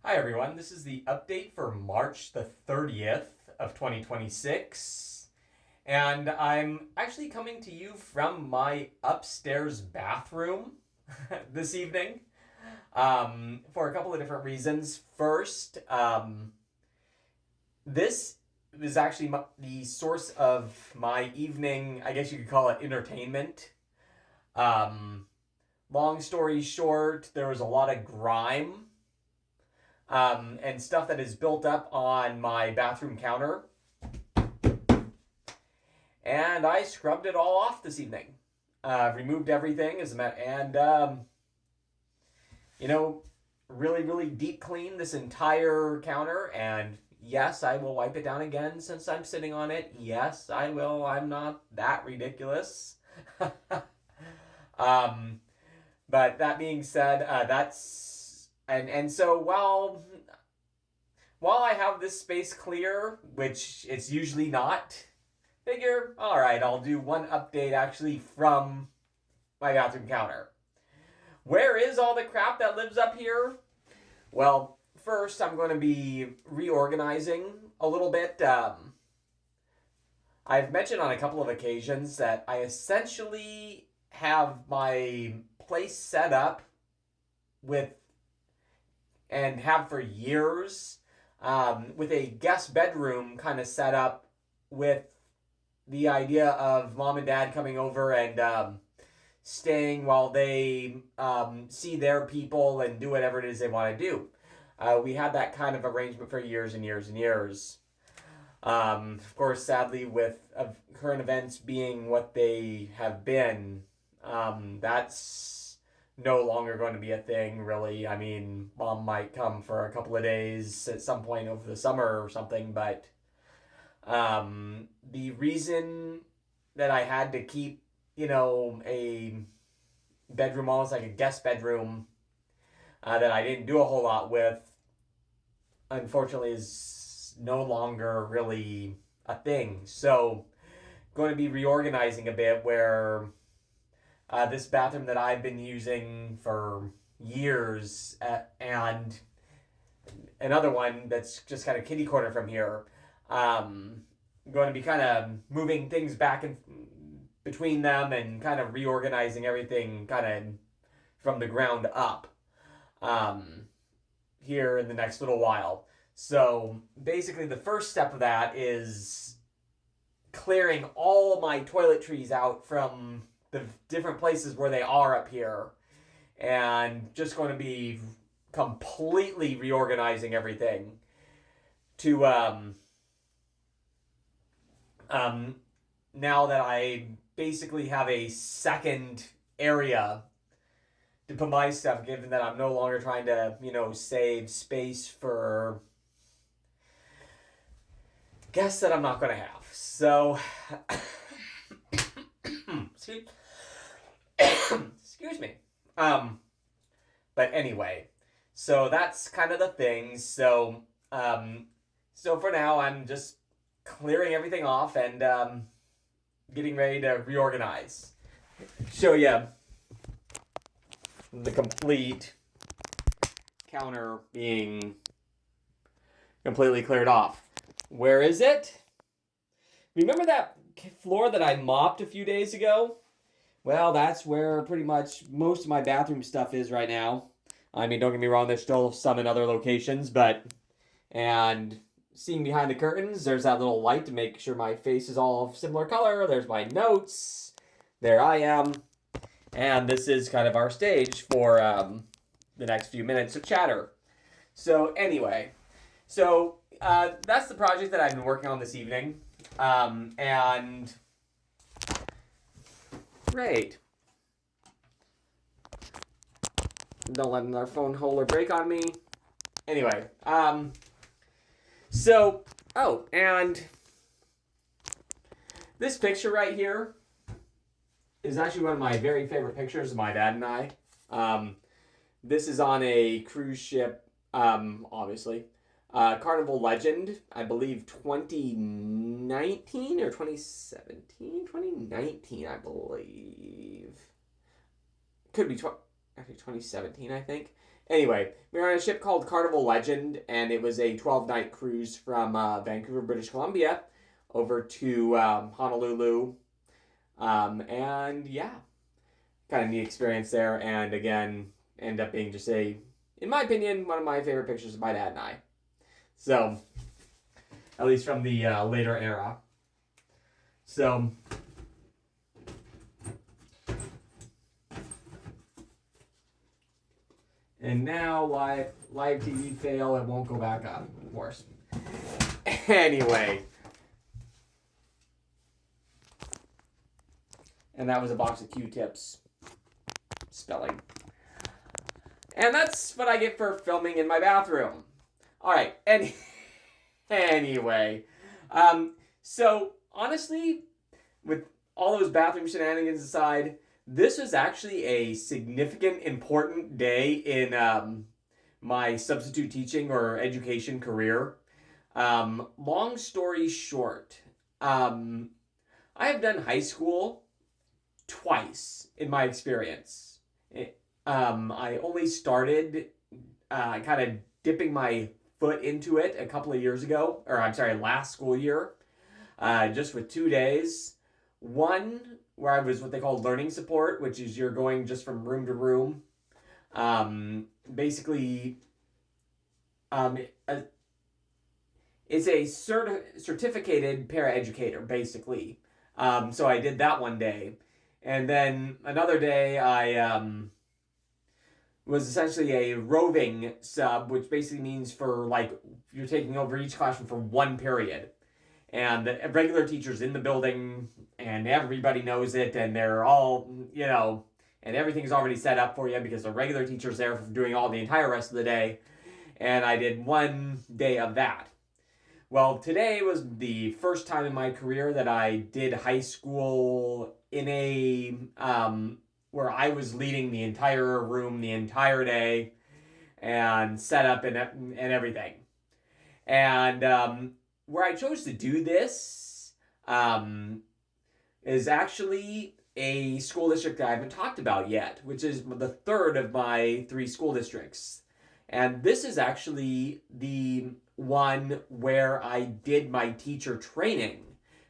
Hi everyone, this is the update for March the 30th of 2026, and I'm actually coming to you from my upstairs bathroom this evening for a couple of different reasons. First, this is actually the source of my evening, I guess you could call it entertainment. Um, Long story short, there was a lot of grime and stuff that is built up on my bathroom counter. And I scrubbed it all off this evening. Removed everything you know, really deep clean this entire counter. And yes, I will wipe it down again since I'm sitting on it. Yes, I will. I'm not that ridiculous. um, but that being said, that's and so while I have this space clear, which it's usually not, figure, alright, I'll do one update actually from my bathroom counter. Where is all the crap that lives up here? Well, first I'm going to be reorganizing a little bit. I've mentioned on a couple of occasions that I essentially have my place set up with, and have for years, with a guest bedroom kind of set up with the idea of mom and dad coming over and staying while they see their people and do whatever it is they want to do. We had that kind of arrangement for years and years and years. Of course, sadly, with current events being what they have been, that's no longer going to be a thing, really. I mean, mom might come for a couple of days at some point over the summer or something, but the reason that I had to keep, a bedroom almost like a guest bedroom that I didn't do a whole lot with, unfortunately, is no longer really a thing. So, going to be reorganizing a bit where this bathroom that I've been using for years and another one that's just kind of kitty corner from here. Going to be kind of moving things back and between them and kind of reorganizing everything kind of from the ground up here in the next little while. So basically the first step of that is clearing all my toiletries out from the different places where they are up here, and just going to be completely reorganizing everything to now that I basically have a second area to put my stuff, given that I'm no longer trying to, save space for guests that I'm not going to have. So, excuse me. But anyway, so that's kind of the thing. So for now, I'm just clearing everything off and getting ready to reorganize. Show you the complete counter being completely cleared off. Where is it? Remember that floor that I mopped a few days ago? Well, that's where pretty much most of my bathroom stuff is right now. I mean, don't get me wrong, there's still some in other locations, and seeing behind the curtains, there's that little light to make sure my face is all of similar color. There's my notes. There I am. And this is kind of our stage for the next few minutes of chatter. So anyway, that's the project that I've been working on this evening. And great. Don't let another phone holder break on me. Anyway, and this picture right here is actually one of my very favorite pictures of my dad and I. This is on a cruise ship, obviously. Carnival Legend, I believe 2019 or 2017? 2019, I believe. Could be actually 2017, I think. Anyway, we were on a ship called Carnival Legend, and it was a 12-night cruise from Vancouver, British Columbia, over to Honolulu. And yeah, kind of neat experience there. And again, end up being just in my opinion, one of my favorite pictures of my dad and I. So, at least from the later era. So, and now live TV fail. It won't go back up, of course. Anyway. And that was a box of Q-tips. Spelling. And that's what I get for filming in my bathroom. Alright, anyway. So, honestly, with all those bathroom shenanigans aside, this was actually a significant, important day in my substitute teaching or education career. Long story short, I have done high school twice in my experience. I only started kind of dipping my foot into it a couple of years ago, or I'm sorry, last school year, just with 2 days. One where I was what they call learning support, which is you're going just from room to room. Basically, it's a certificated paraeducator, basically. So I did that one day. And then another day I was essentially a roving sub, which basically means for like you're taking over each classroom for one period. And the regular teachers in the building, and everybody knows it, and they're all, and everything's already set up for you because the regular teacher's there for doing all the entire rest of the day. And I did 1 day of that. Well, today was the first time in my career that I did high school in a, where I was leading the entire room the entire day and set up and everything. And where I chose to do this is actually a school district that I haven't talked about yet, which is the third of my 3 school districts. And this is actually the one where I did my teacher training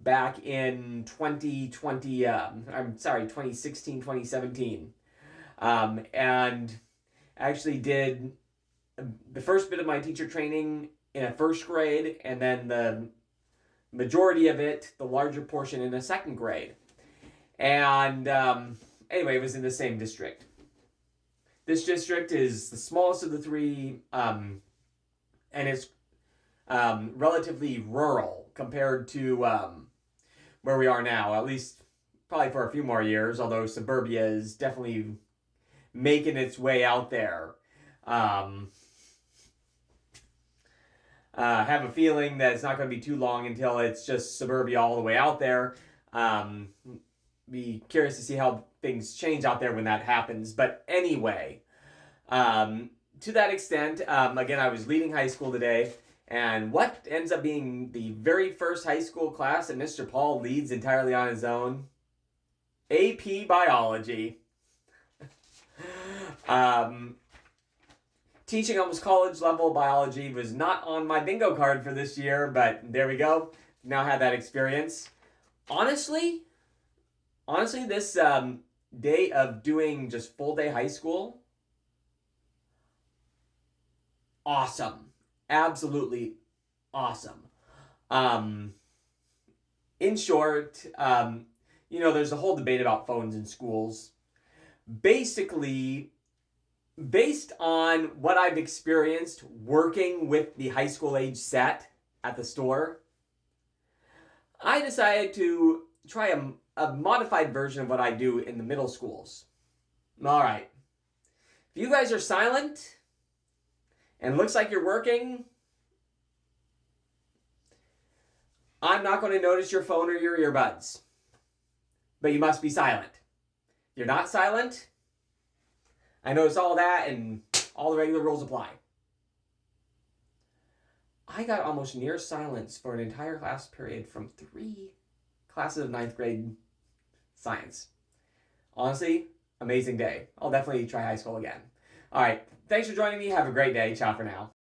back in 2016, 2017. And actually did the first bit of my teacher training in a first grade, and then the majority of it, the larger portion, in a second grade. And anyway, it was in the same district. This district is the smallest of the 3, and it's relatively rural compared to where we are now, at least probably for a few more years, although suburbia is definitely making its way out there. Have a feeling that it's not going to be too long until it's just suburbia all the way out there. Be curious to see how things change out there when that happens. But anyway, to that extent, again, I was leading high school today, and what ends up being the very first high school class that Mr. Paul leads entirely on his own? AP Biology. Teaching almost college level biology was not on my bingo card for this year, but there we go. Now had that experience. Honestly, this day of doing just full day high school, awesome. Absolutely awesome. In short, there's a whole debate about phones in schools. Basically, based on what I've experienced working with the high school age set at the store, I decided to try a modified version of what I do in the middle schools. All right. If you guys are silent and looks like you're working, I'm not going to notice your phone or your earbuds. But you must be silent. If you're not silent, I notice all that and all the regular rules apply. I got almost near silence for an entire class period from 3 classes of 9th grade science. Honestly, amazing day. I'll definitely try high school again. All right, Thanks for joining me. Have a great day. Ciao for now.